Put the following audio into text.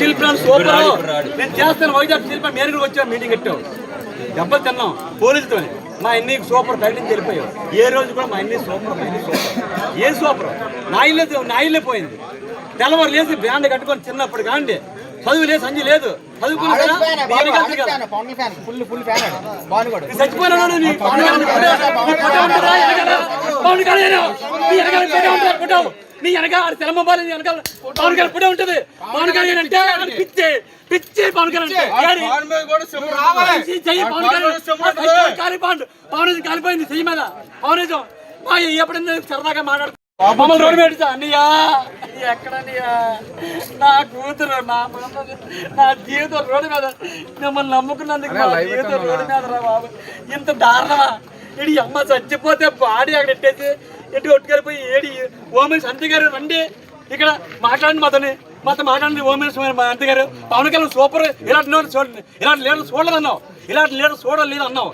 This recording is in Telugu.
స్టీల్ ప్లాంట్ సూపర్ నేను చేస్తాను వైజాగ్ స్టీల్ ప్లాంట్ నేను కూడా వచ్చాను మీటింగ్ పెట్టావు దెబ్బలు తిన్నాం పోలీసుతో మా అన్ని సూపర్ ప్రకటించి వెళ్ళిపోయావు ఏ రోజు కూడా మా అన్ని సూపర్ ఏ సూపర్ నా ఇల్లే పోయింది తెల్లవారు లేసి బ్యాండ్ కట్టుకొని చిన్నప్పుడు కాండి చదువు లేదు సంజయ్ లేదు చచ్చిపోయినాడు నీ వెనక తెలమ్మబాలి వెనకాల పవన్ కళ్యాణ్ కూడా ఉంటది పవన్ కళ్యాణ్ అంటే పిచ్చి పిచ్చి పవన్ కళ్యాణ్ పవన్ కాలిపోయింది చెయ్యి మీద పవనిజం ఎప్పుడైనా సరదాగా మాట్లాడుతూ మమ్మల్ని రోడ్డు పెడతా అన్నయ్యా ఎక్కడన్నయ్యా నా కూతురు నా జీవితం రోడ్డు మీద మిమ్మల్ని నమ్ముకున్నందుకు నా జీవితం రోడ్డు మీద రా బాబు ఇంత దారుణమా ఇడి అమ్మ చచ్చిపోతే బాడీ అక్కడ ఎట్టేసి ఎటు కొట్టుకెళ్ళిపోయి ఏడి ఓమేష్ అంతే గారు రండి ఇక్కడ మాట్లాడండి మాతో మాట్లాడండి ఓమేష్ అంతే గారు పవన్ కళ్యాణ్ సూపర్ ఇలాంటి చూడండి ఇలాంటి లీడర్ చూడలేదు అన్నావు ఇలాంటి లీడర్ చూడలేదు అన్నావు